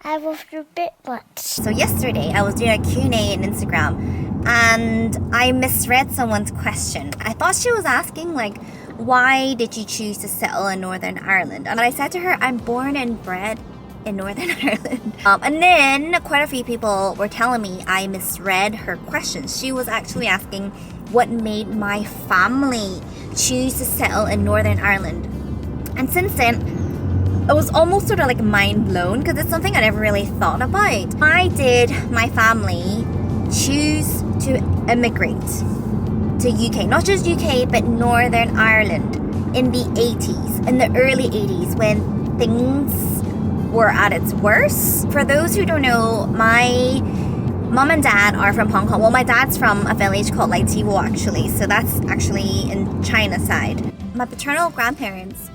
I was a bit much. So yesterday I was doing a Q&A on Instagram and I misread someone's question. I thought she was asking like, why did you choose to settle in Northern Ireland? And I said to her, I'm born and bred in Northern Ireland. And then quite a few people were telling me I misread her question. She was actually asking what made my family choose to settle in Northern Ireland. And since then, I was almost sort of like mind blown because it's something I never really thought about. Why did my family choose to immigrate to UK? Not just UK, but Northern Ireland in the 80s, in the early 80s when things were at its worst. For those who don't know, my mom and dad are from Hong Kong. Well, my dad's from a village called Lai Wo actually, so that's actually in China side. My paternal grandparents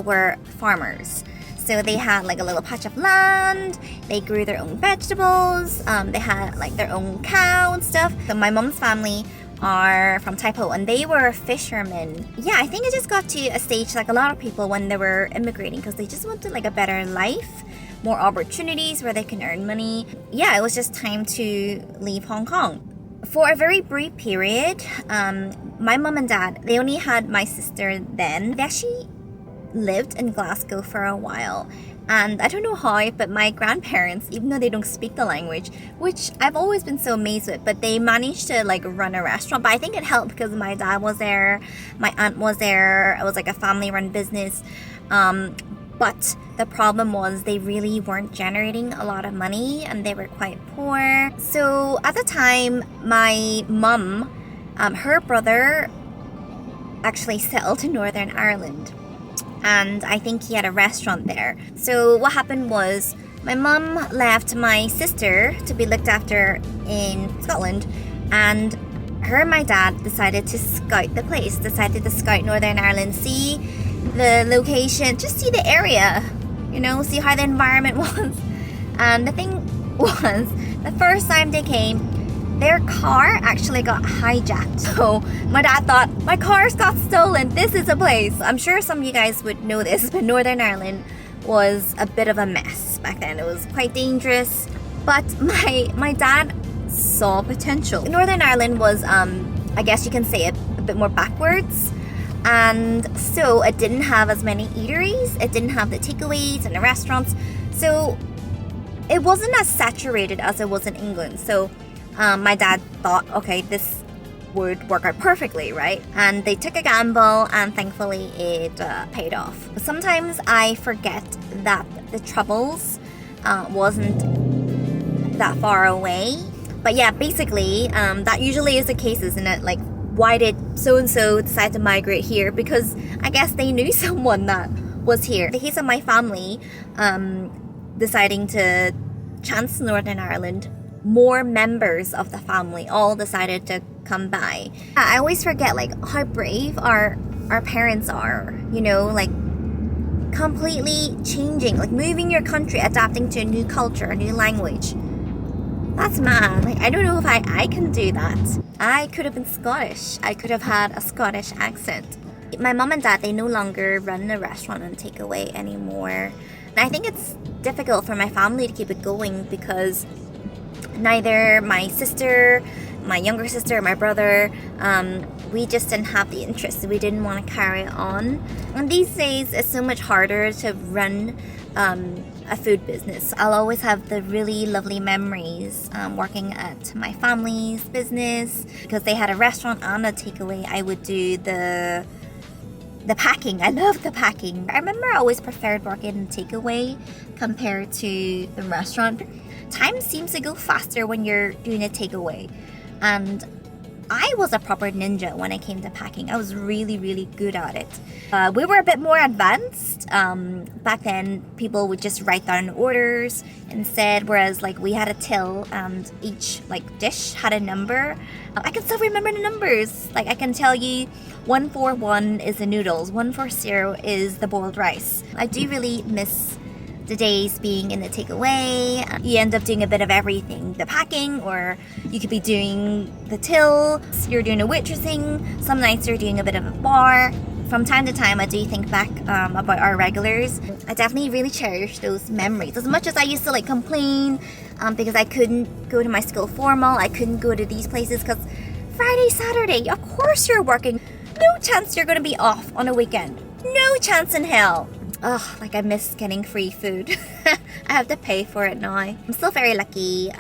were farmers. So they had like a little patch of land, they grew their own vegetables, they had like their own cow and stuff. So my mom's family are from Taipo and they were fishermen. Yeah, I think it just got to a stage like a lot of people when they were immigrating because they just wanted like a better life, more opportunities where they can earn money. Yeah, it was just time to leave Hong Kong. For a very brief period, my mom and dad, they only had my sister then. They actually lived in Glasgow for a while, and I don't know how, but my grandparents, even though they don't speak the language, which I've always been so amazed with, but they managed to like run a restaurant. But I think it helped because my dad was there, my aunt was there, it was like a family run business, but the problem was they really weren't generating a lot of money and they were quite poor. So at the time, my mum, her brother actually settled in Northern Ireland, and I think he had a restaurant there. So what happened was my mum left my sister to be looked after in Scotland, and her and my dad decided to scout the place, decided to scout Northern Ireland, see the location, just see the area, you know, see how the environment was. And the thing was, the first time they came, their car actually got hijacked. So my dad thought, my car's got stolen, this is a place. I'm sure some of you guys would know this, but Northern Ireland was a bit of a mess back then. It was quite dangerous, but my dad saw potential. Northern Ireland was, I guess you can say a bit more backwards. And so it didn't have as many eateries, it didn't have the takeaways and the restaurants. So it wasn't as saturated as it was in England. So my dad thought, okay, this would work out perfectly, right? And they took a gamble and thankfully it paid off. Sometimes I forget that the Troubles wasn't that far away. But yeah, basically, that usually is the case, isn't it? Like, why did so-and-so decide to migrate here? Because I guess they knew someone that was here. In the case of my family deciding to chance Northern Ireland, more members of the family all decided to come by. I always forget like how brave our parents are, you know, like completely changing, like moving your country, adapting to a new culture, a new language. That's mad. Like, I don't know if I can do that. I could have been Scottish. I could have had a Scottish accent. My mom and dad, they no longer run a restaurant and takeaway anymore. And I think it's difficult for my family to keep it going because neither my sister, my younger sister, or my brother, we just didn't have the interest. We didn't want to carry it on. And these days, it's so much harder to run a food business. I'll always have the really lovely memories working at my family's business because they had a restaurant and a takeaway. I would do the packing. I love the packing. I remember I always preferred working in takeaway compared to the restaurant. Time seems to go faster when you're doing a takeaway, and I was a proper ninja when it came to packing. I was really, really good at it. We were a bit more advanced. Back then, people would just write down orders instead, whereas like we had a till and each like dish had a number. I can still remember the numbers. Like I can tell you 141 is the noodles, 140 is the boiled rice. I do really miss the days being in the takeaway. You end up doing a bit of everything, the packing, or you could be doing the till, you're doing a waitressing, some nights you're doing a bit of a bar. from time to time, I do think back about our regulars. I definitely really cherish those memories. As much as I used to like complain because I couldn't go to my school formal, I couldn't go to these places because Friday, Saturday, of course you're working. No chance you're going to be off on a weekend. No chance in hell. Ugh, like I miss getting free food. I have to pay for it now. I'm still very lucky.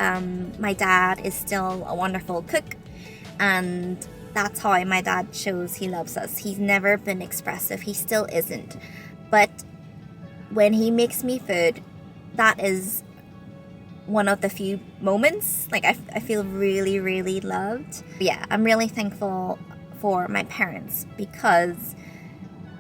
My dad is still a wonderful cook, and that's how my dad shows he loves us. He's never been expressive. He still isn't. But when he makes me food, that is one of the few moments. Like I feel really, really loved. Yeah, I'm really thankful for my parents because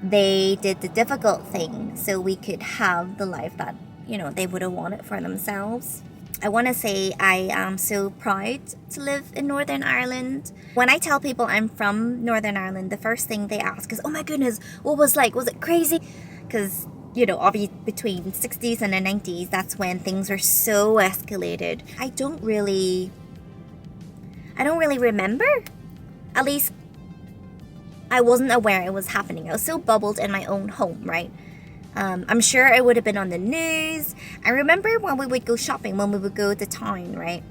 they did the difficult thing so we could have the life that, you know, they would have wanted for themselves. I want to say I am so proud to live in Northern Ireland. When I tell people I'm from Northern Ireland, the first thing they ask is, oh my goodness, what was like? Was it crazy? Because, you know, obviously between 60s and the 90s, that's when things were so escalated. I don't really remember. At least I wasn't aware it was happening. I was so bubbled in my own home, right? I'm sure it would have been on the news. I remember when we would go shopping, when we would go to town, right?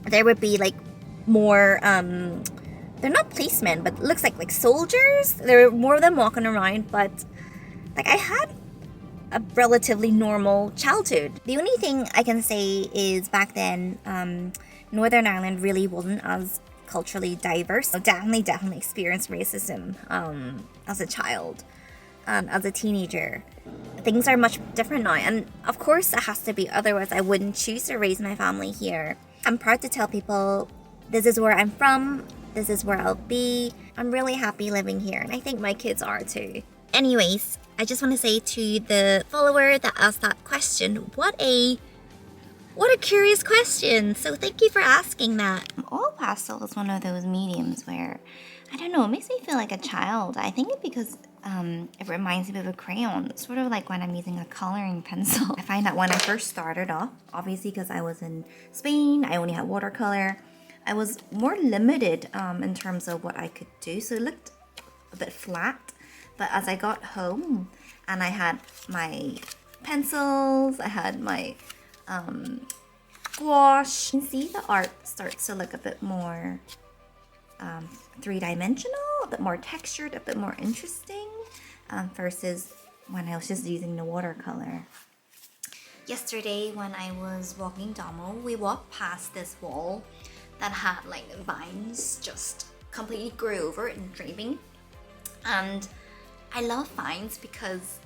There would be like more, they're not policemen, but it looks like soldiers. There were more of them walking around, but like I had a relatively normal childhood. The only thing I can say is back then, Northern Ireland really wasn't as culturally diverse. I definitely experienced racism as a child and as a teenager. Things are much different now, and of course it has to be, otherwise I wouldn't choose to raise my family here. I'm proud to tell people this is where I'm from, this is where I'll be. I'm really happy living here, and I think my kids are too. Anyways, I just want to say to the follower that asked that question, what a curious question. So thank you for asking that. Oil pastel is one of those mediums where, I don't know, it makes me feel like a child. I think it's because it reminds me of a crayon. It's sort of like when I'm using a coloring pencil. I find that when I first started off, obviously because I was in Spain, I only had watercolor. I was more limited in terms of what I could do. So it looked a bit flat. But as I got home and I had my pencils, I had my gouache, you can see the art starts to look a bit more three-dimensional, a bit more textured, a bit more interesting versus when I was just using the watercolor. Yesterday when I was walking Domo, we walked past this wall that had like vines just completely grew over it and draping, and I love vines because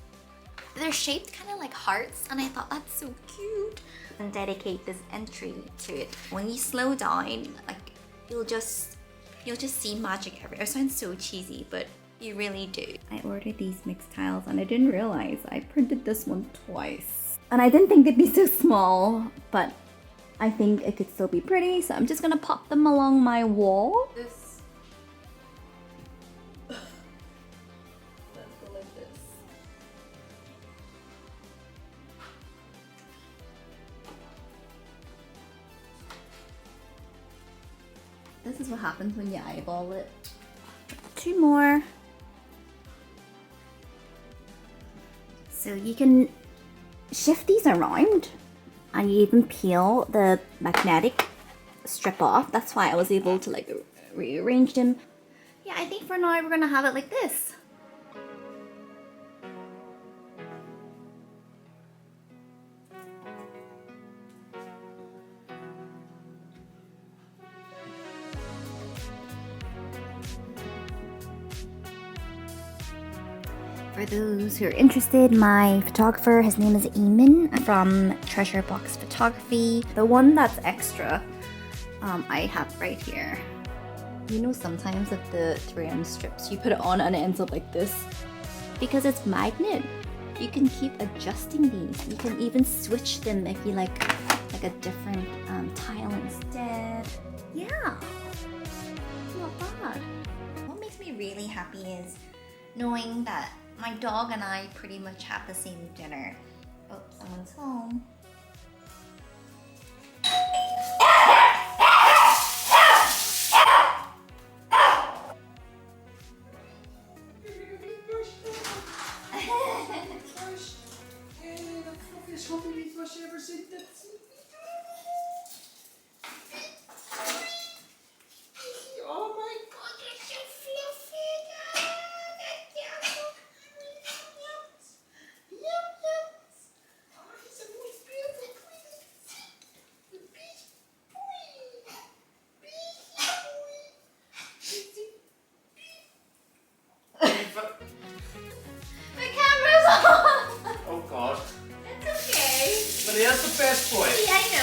they're shaped kind of like hearts, and I thought that's so cute. And dedicate this entry to it. When you slow down, like you'll just see magic everywhere. It sounds so cheesy, but you really do. I ordered these mixed tiles and I didn't realize I printed this one twice. And I didn't think they'd be so small, but I think it could still be pretty, so I'm just gonna pop them along my wall. This is what happens when you eyeball it. Two more. So you can shift these around and you even peel the magnetic strip off. That's why I was able to like rearrange them. Yeah, I think for now we're gonna have it like this. For those who are interested, my photographer, his name is Eamon from Treasure Box Photography. The one that's extra, I have right here. You know, sometimes if the 3M strips, you put it on and it ends up like this. Because it's magnet, you can keep adjusting these. You can even switch them if you like a different tile instead. Yeah, not bad. What makes me really happy is knowing that my dog and I pretty much have the same dinner. Oh, someone's home. Leah's the best boy. Yeah, I